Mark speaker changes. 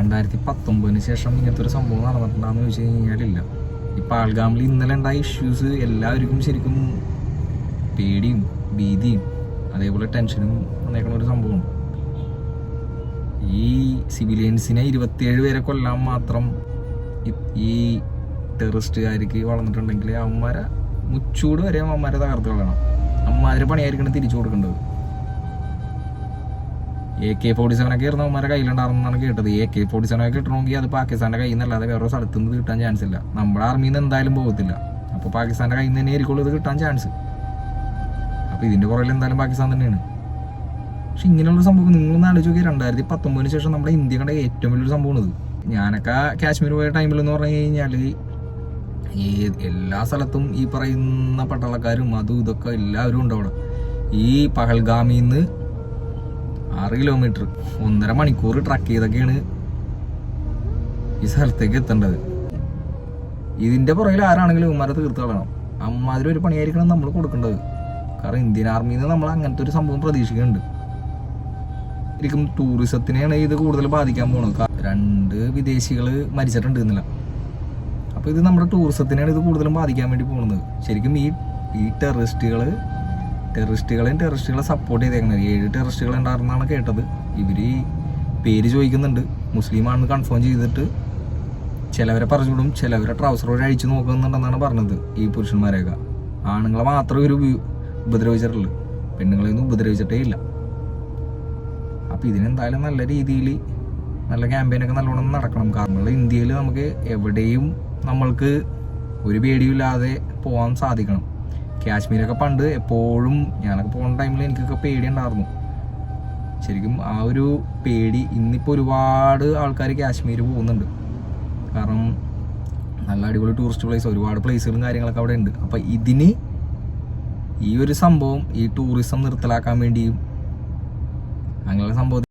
Speaker 1: 2019 ശേഷം ഇങ്ങനത്തെ ഒരു സംഭവം നടന്നിട്ടുണ്ടാന്ന് ചോദിച്ചു കഴിഞ്ഞാലില്ല. ഈ പാൽഗാമിൽ ഇന്നലെ ഉണ്ടായ ഇഷ്യൂസ് എല്ലാവർക്കും ശരിക്കും പേടിയും ഭീതിയും അതേപോലെ ടെൻഷനും വന്നേക്കുന്ന ഒരു സംഭവമാണ്. ഈ സിവിലിയൻസിനെ 27 പേരെ കൊല്ലാൻ മാത്രം ഈ ടെററിസ്റ്റുകാർക്ക് വളർന്നിട്ടുണ്ടെങ്കിൽ അവന്മാരെ മുച്ചൂട് വരെ അവന്മാരെ തകർത്ത് കളയണം. അമ്മാതിരി പണിയായിരിക്കണം തിരിച്ചു കൊടുക്കേണ്ടത്. AK-47 ആയിരുന്നു അവന്മാരെ കയ്യിലുണ്ടായിരുന്നാണ് കേട്ടത്. AK-47 കിട്ടണമെങ്കിൽ അത് പാകിസ്ഥാന്റെ കയ്യിൽ നിന്നല്ലാതെ വേറെ സ്ഥലത്തു നിന്ന് കിട്ടാൻ ചാൻസ് ഇല്ല. നമ്മുടെ ആർമിയിൽ നിന്ന് എന്തായാലും പോകത്തില്ല. അപ്പോൾ പാകിസ്ഥാന്റെ കയ്യിൽ നിന്ന് തന്നെ ആയിരിക്കുള്ളൂ ഇത് കിട്ടാൻ ചാൻസ്. അപ്പോൾ ഇതിന്റെ പുറകിൽ എന്തായാലും പാകിസ്ഥാൻ തന്നെയാണ്. പക്ഷെ ഇങ്ങനെയുള്ള സംഭവം നിങ്ങളൊന്ന് ആലോചിച്ച് നോക്കിയാൽ 2019 ശേഷം നമ്മുടെ ഇന്ത്യ കണ്ട ഏറ്റവും വലിയൊരു സംഭവമാണ് ഇത്. ഞാനൊക്കെ കാശ്മീർ പോയ ടൈമിൽ എന്ന് പറഞ്ഞു കഴിഞ്ഞാൽ എല്ലാ സ്ഥലത്തും ഈ പറയുന്ന പട്ടാളക്കാരും അതും ഇതൊക്കെ എല്ലാവരും ഉണ്ട് അവിടെ. ഈ പഹൽഗാമിൽ നിന്ന് 6 കിലോമീറ്റർ 1.5 മണിക്കൂർ ട്രക്ക് ചെയ്തൊക്കെയാണ് ഈ സ്ഥലത്തേക്ക് എത്തേണ്ടത്. ഇതിന്റെ പുറകിൽ ആരാണെങ്കിലും ഉമ്മാരെ തീർത്ത് കളയണം. അമ്മാതിരി ഒരു പണിയായിരിക്കണം നമ്മൾ കൊടുക്കേണ്ടത്. കാരണം ഇന്ത്യൻ ആർമിയിൽ നിന്ന് നമ്മൾ അങ്ങനത്തെ ഒരു സംഭവം പ്രതീക്ഷിക്കുന്നുണ്ട്. ശരിക്കും ടൂറിസത്തിനെയാണ് ഇത് കൂടുതൽ ബാധിക്കാൻ പോകുന്നത്. 2 വിദേശികൾ മരിച്ചിട്ടുണ്ട് എന്നില്ല. അപ്പോൾ ഇത് നമ്മുടെ ടൂറിസത്തിനെയാണ് ഇത് കൂടുതലും ബാധിക്കാൻ വേണ്ടി പോകുന്നത്. ശരിക്കും ഈ ടെററിസ്റ്റുകളെ സപ്പോർട്ട് ചെയ്തേക്കുന്നത് 7 ടെററിസ്റ്റുകൾ ഉണ്ടായിരുന്നാണ് കേട്ടത്. ഇവര് പേര് ചോദിക്കുന്നുണ്ട്, മുസ്ലിമാണെന്ന് കൺഫേം ചെയ്തിട്ട് ചിലവരെ പറഞ്ഞുവിടും, ചിലവരെ ട്രൗസറോട് അഴിച്ചു നോക്കുന്നുണ്ടെന്നാണ് പറഞ്ഞത്. ഈ പുരുഷന്മാരെയൊക്കെ ആണുങ്ങളെ മാത്രമേ ഒരു ഉപദ്രവിച്ചിട്ടുള്ളൂ, പെണ്ണുങ്ങളെയൊന്നും ഉപദ്രവിച്ചിട്ടേ ഇല്ല. അപ്പോൾ ഇതിനെന്തായാലും നല്ല രീതിയിൽ നല്ല ക്യാമ്പയിനൊക്കെ നല്ലോണം നടക്കണം. കാരണം ഇന്ത്യയിൽ നമുക്ക് എവിടെയും നമ്മൾക്ക് ഒരു പേടിയില്ലാതെ പോകാൻ സാധിക്കണം. കാശ്മീരൊക്കെ പണ്ട് എപ്പോഴും ഞാനൊക്കെ പോകുന്ന ടൈമിൽ എനിക്കൊക്കെ പേടി ഉണ്ടായിരുന്നു. ശരിക്കും ആ ഒരു പേടി ഇന്നിപ്പോൾ ഒരുപാട് ആൾക്കാർ കാശ്മീർ പോകുന്നുണ്ട്. കാരണം നല്ല അടിപൊളി ടൂറിസ്റ്റ് പ്ലേസ്, ഒരുപാട് പ്ലേസുകളും കാര്യങ്ങളൊക്കെ അവിടെ ഉണ്ട്. അപ്പം ഇതിന് ഈ ഒരു സംഭവം ഈ ടൂറിസം നിർത്തലാക്കാൻ വേണ്ടിയും അങ്ങനെയുള്ള സംഭവം